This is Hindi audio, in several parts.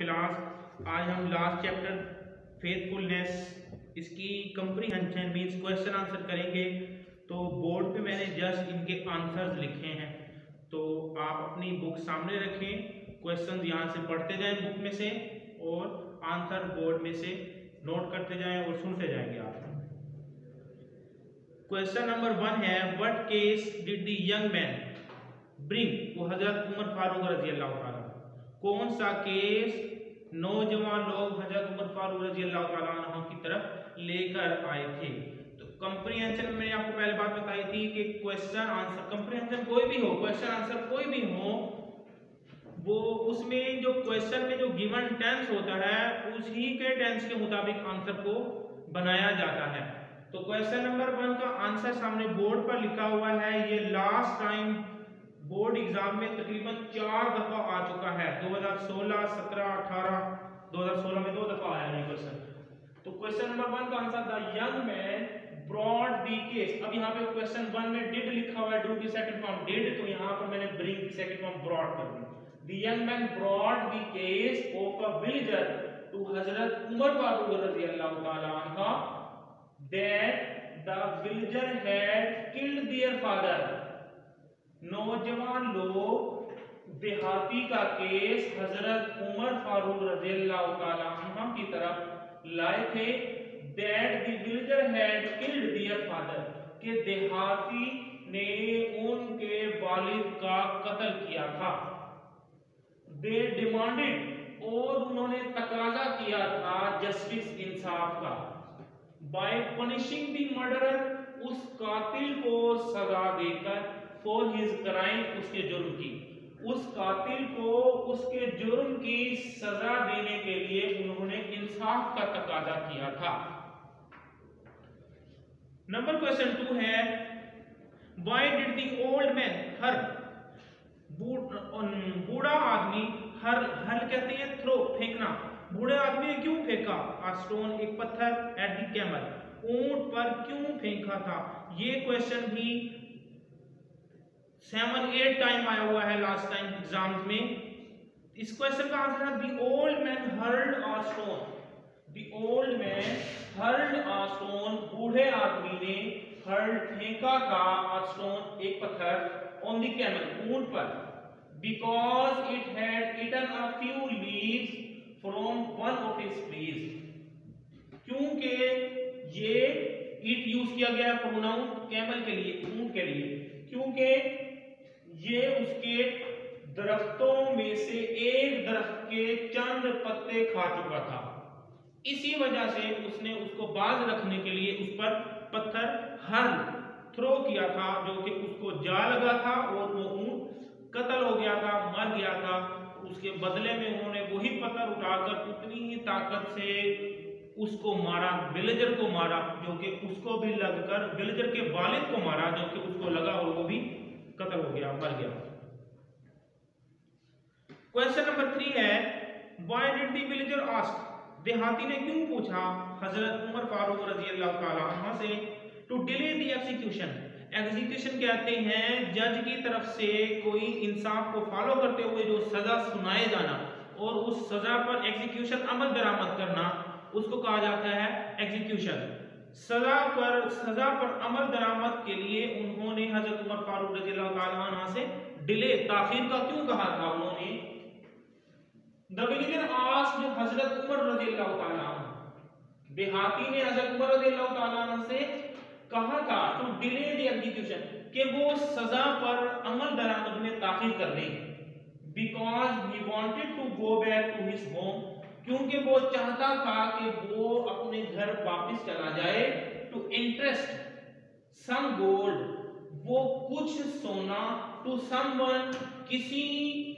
क्लास। आज हम लास्ट चैप्टर फेथफुलनेस इसकी कंप्रीहेंशन मींस क्वेश्चन आंसर करेंगे। तो बोर्ड पे मैंने जस्ट इनके आंसर्स लिखे हैं, तो आप अपनी बुक सामने रखें, क्वेश्चन यहाँ से पढ़ते जाएं बुक में से और आंसर बोर्ड में से नोट करते जाएं और सुनते जाएंगे आप। क्वेश्चन नंबर 1 है, what case did the young man bring, वो हजरत उमर फारूक रजी अल्लाह ताला, कौन सा केस नौजवान लोग हजरत उमर फारूक रजी अल्लाह ताला अन्हु की तरफ लेकर आए थे। तो कंप्रीहेंशन में मैंने आपको पहले बात बताई थी कि क्वेश्चन आंसर कंप्रीहेंशन कोई भी हो, क्वेश्चन आंसर कोई भी हो, वो उसमें जो क्वेश्चन में जो गिवन टेंस होता है उसी के टेंस के मुताबिक आंसर को बनाया जाता है। तो क्वेश्चन नंबर 1 का आंसर सामने बोर्ड पर लिखा हुआ है। ये लास्ट टाइम बोर्ड एग्जाम में तकरीबन 4 दफा आ चुका है, 2016, 17, 18, 2016 में 2 दफा आया ये क्वेश्चन। तो क्वेश्चन नंबर 1 का answer the young man brought the case. अब यहाँ पे क्वेश्चन 1 में डिड लिखा हुआ है, डू की सेकंड फॉर्म डिड, तो यहाँ पर मैंने ब्रिंग की सेकंड फॉर्म ब्रॉड कर दी। The young man brought the case of a villager to Hazrat Umar Farooq रजी अल्लाह ताला अन्हु that the villager had killed their father. नौजवान लोग देहाती का केस हजरत उमर फारूक रज़ियल्लाहु ताला अन्हु की तरफ लाए थे। That the villager had killed their father, के देहाती ने उनके वालिद का कत्ल किया था। दे डिमांडेड, और उन्होंने तकाजा किया था जस्टिस, इंसाफ का। बाय पनिशिंग द मर्डरर, उस कातिल को सजा देकर, फॉर हिज क्राइम, उसके जुर्म की, उस कातिल को उसके जुर्म की सजा देने के लिए उन्होंने इंसाफ का तकाजा किया था। नंबर क्वेश्चन 2 है, why did the old man हर, बूढ़ा आदमी, हर कहते हैं थ्रो, फेंकना, बूढ़े आदमी ने क्यों फेंका, आ स्टोन, एक पत्थर, एट द कैमल, ऊंट पर क्यों फेंका था। ये क्वेश्चन भी 7-8 टाइम आया हुआ है लास्ट टाइम एग्जाम्स में। इस क्वेश्चन का आंसर है the old man hurled a stone. The old man hurled a stone, बूढ़े आदमी ने हर्ल्ड, फेंका था, अ स्टोन, एक पत्थर, ऑन द कैमल, ऊंट पर, because it had eaten a few leaves from one of his trees, क्योंकि ये इट यूज किया गया प्रोनाउन कैमल के लिए, ऊंट के लिए, क्योंकि ये उसके दरख्तों में से एक दरख्त के चंद पत्ते खा चुका था। इसी वजह से उसने उसको बाज रखने के लिए उस पर पत्थर हर्ल, थ्रो किया था, जो कि उसको जा लगा था और वो ऊंट कत्ल हो गया था, मर गया था। उसके बदले में उन्होंने वही पत्थर उठाकर उतनी ही ताकत से उसको मारा, विलेजर को मारा, जो कि उसको भी लगकर, विलेजर के वालिद को मारा, जो कि उसको लगा और वो भी कत्ल हो गया, मर गया। क्वेश्चन नंबर 3 है, why did the villager ask, देहाती ने क्यों पूछा हजरत उमर फारूक रजी अल्लाह ताला अन्हु से, to delay the execution. Execution कहते हैं जज की तरफ से कोई इंसाफ को फॉलो करते हुए जो सजा सुनाए जाना और उस सजा पर एग्जीक्यूशन, अमल दरामद करना, उसको कहा जाता है एग्जीक्यूशन। सजा पर अमल दरामद के लिए उन्होंने हजरत उमर फारूक रज़ियल्लाहु ताला अन्हु से डिले, ताखीर का क्यों कहा था उन्होंने। द विलेजर आस्क्ड हजरत उमर रज़ियल्लाहु ताला अन्हु, देहाती ने हजरत उमर रज़ियल्लाहु ताला अन्हु से कहा था टू डिले द एग्जीक्यूशन, कि वो सजा पर अमल दरामद में ताखीर कर दे। Because he wanted to go back to his home, क्योंकि वो चाहता था कि वो अपने घर वापस चला जाए। टू इंटरेस्ट सम गोल्ड, वो कुछ सोना, टू समवन, किसी,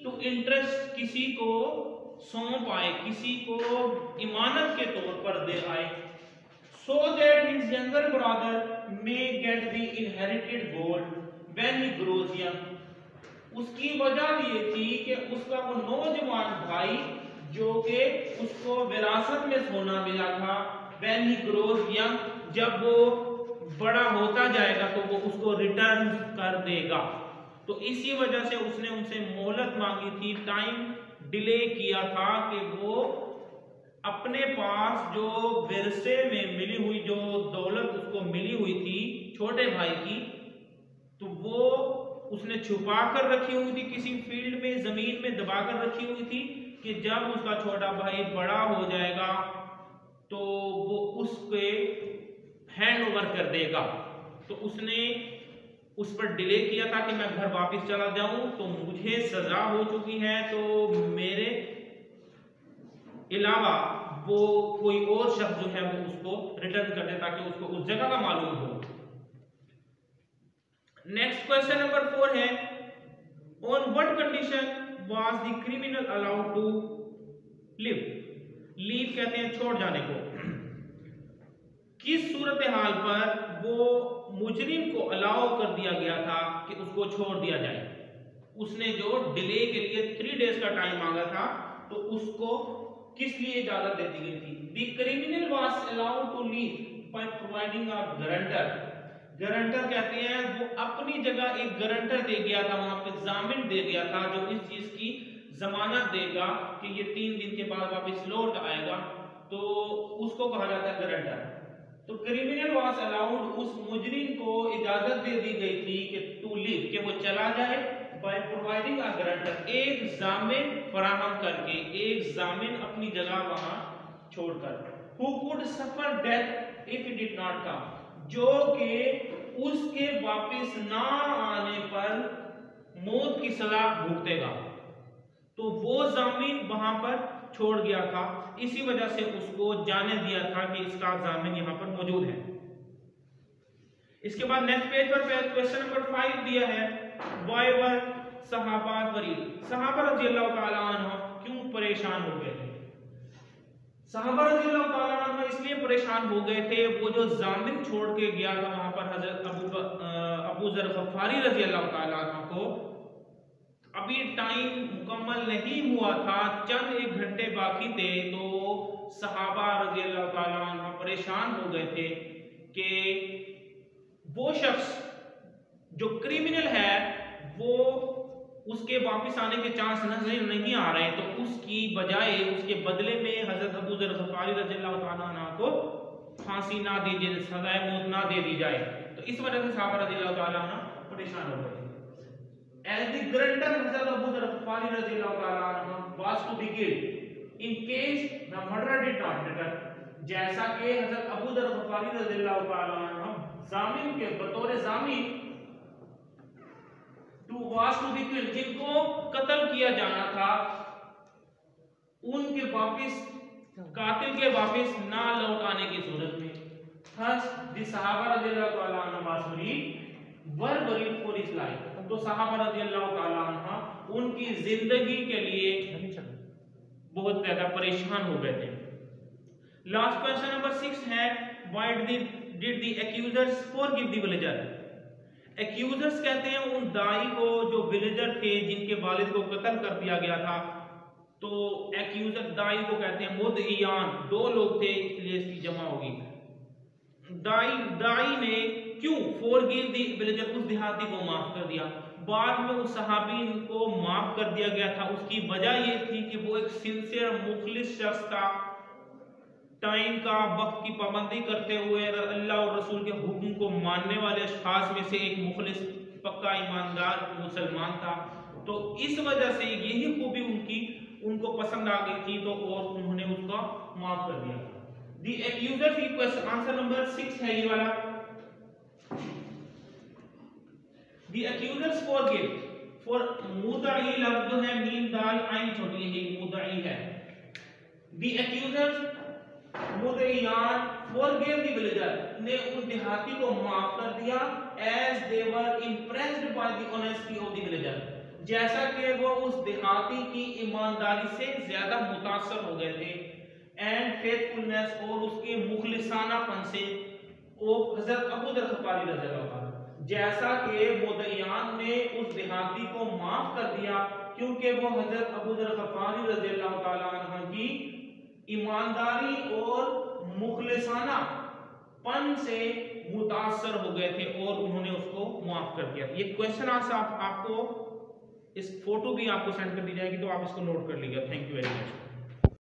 टू इंटरेस्ट, किसी को सौंप आए, किसी को इमानत के तौर पर दे आए। so that his younger brother may get the inherited gold when he grows young, उसकी वजह ये थी कि उसका वो नौजवान भाई, जो कि उसको विरासत में सोना मिला था, when he grows young, जब वो बड़ा होता जाएगा तो वो उसको रिटर्न कर देगा। तो इसी वजह से उसने उनसे मोहलत मांगी थी, टाइम डिले किया था कि वो अपने पास जो विरसे में मिली हुई जो दौलत उसको मिली हुई थी छोटे भाई की, तो वो उसने छुपा कर रखी हुई थी, किसी फील्ड में जमीन में दबा कर रखी हुई थी कि जब उसका छोटा भाई बड़ा हो जाएगा तो वो उसके हैंड ओवर कर देगा। तो उसने उस पर डिले किया था कि मैं घर वापस चला जाऊं, तो मुझे सजा हो चुकी है, तो मेरे अलावा वो कोई और शख्स जो है वो उसको रिटर्न कर दे ताकि उसको उस जगह का मालूम हो। नेक्स्ट क्वेश्चन नंबर 4 है, on what condition was the criminal allowed to leave? Leave कहते हैं छोड़ जाने को। किस सूरत हाल पर वो मुजरिम को अलाउ कर दिया गया था कि उसको छोड़ दिया जाए? उसने जो डिले के लिए 3 डेज का टाइम मांगा था, तो उसको किस लिए इजाजत दे दी गई थी? The criminal was allowed to leave by providing a guarantor. Guarantor कहते हैं वो अपनी जगह एक गारंटर दे गया था, वहां पे जामिन दे गया था जो इस चीज की जमानत देगा कि ये 3 दिन के बाद वापस लौट आएगा, तो उसको कहा जाता है गारंटर। तो क्रिमिनल वाज अलाउड, उस मुजरिम को इजाजत दे दी गई थी कि टू लीव, कि वो चला जाए बाय प्रोवाइडिंग अ गारंटर, एक जामिन फराहम करके, एक जामिन अपनी जगह वहां छोड़कर। Who could suffer death if it did not come, जो कि उसके वापस ना आने पर मौत की सजा भुगतेगा। तो वो जामिन वहां पर छोड़ गया था, इसी वजह से उसको जाने दिया था कि इसका जामिन यहां पर मौजूद है। इसके बाद नेक्स्ट पेज पर क्वेश्चन नंबर 5 दिया है, व्हाई वर सहाबा वरीद? सहाबा रज़ियल्लाहु ताला अन्हुम क्यों परेशान हो गए थे? सहाबा रज़ियल्लाहु ताला अन्हुम इसलिए परेशान हो गए थे, वो जो जामिन छोड़ के गया था वहां पर हजरत अबू ज़र गफ़ारी रज़ियल्लाहु ताला अन्हु को, अभी टाइम मुकम्मल नहीं हुआ था, चंद 1 घंटे बाकी थे, तो सहाबा रज़ियल्लाहु ताला अन्हु परेशान हो गए थे कि वो शख्स जो क्रिमिनल है वो उसके वापस आने के चांस नजर नहीं आ रहे, तो उसकी बजाय उसके बदले में हजरत अबू ज़र गफ़ारी रज़ियल्लाहु ताला अन्हु को फांसी ना दी जाए, सजाए मौत ना दे दी जाए। तो इस वजह से सहाबा रज़ियल्लाहु ताला अन्हु परेशान हो गए। As the guarantor Hazrat Abu Dharr Ghafari radhiyallahu ta'ala anhu was to be killed in case the murderer did not return, जैसा कि हजरत अबू दर गफारी रज़ियल्लाहु ताला अन्हु जामिन के बतौर जामिन to was to be killed, जिनको कत्ल किया जाना था, उनके वापस कातिल के वापस ना लौट आने की सूरत में, थस द सहाबा रज़ियल्लाहु ताला अन्हु was worried for his life, तो सहाबा रज़ियल्लाहु ताला अन्हु उनकी जिंदगी के लिए बहुत ज्यादा परेशान हो गए थे। लास्ट क्वेश्चन नंबर 6 है, why did the accusers forgive the villager? Accusers कहते हैं उन दाई को जो विलेजर थे जिनके वालिद को कत्ल कर दिया गया था, तो एक्यूजर दाई को कहते हैं मुद्इयान, 2 लोग थे इसलिए इसकी जमा होगी। दाई ने क्यों फॉरगिव द विलेजर, उस देहाती को माफ कर दिया? बाद में उस सहाबी को माफ कर दिया गया था, उसकी वजह ये थी कि वो एक सिंसियर मुखलिस शख्स था, टाइम का वक्त की पाबंदी करते हुए अल्लाह और रसूल के हुक्म को मानने वाले अशखास में से एक मुखलिस पक्का ईमानदार मुसलमान था। तो इस वजह से यही खूबी उनको पसंद आ गई थी, तो और उन्होंने उसका माफ कर दिया। द एक्यूजर्स की क्वेश्चन आंसर नंबर 6 है ये वाला। The accusers forgive for मुदई लफ्ज जो है मीम दाल आइन छोटी है, ये मुदई है। The accusers मुदईयान forgave the villager, ने उन देहाती को माफ कर दिया, as they were impressed by the honesty of the villager, जैसा कि वो उस देहाती की ईमानदारी से ज्यादा मुतासर हो गए थे, and faithfulness और उसके मुखलिसानापन से हजरत अबू दर गफारी रज़ियल्लाहु ताला, जैसा कि मुदईयान ने उस देहाती को माफ कर दिया क्योंकि वो हजरत अबू दर गफारी रज़ियल्लाहु ताला अन्हु की ईमानदारी और मुखलिसाना पन से मुतासर हो गए थे और उन्होंने उसको माफ कर दिया। ये क्वेश्चन आंसर आपको इस फोटो भी आपको सेंड कर दी जाएगी, तो आप इसको नोट कर लीजिएगा। Thank you very much.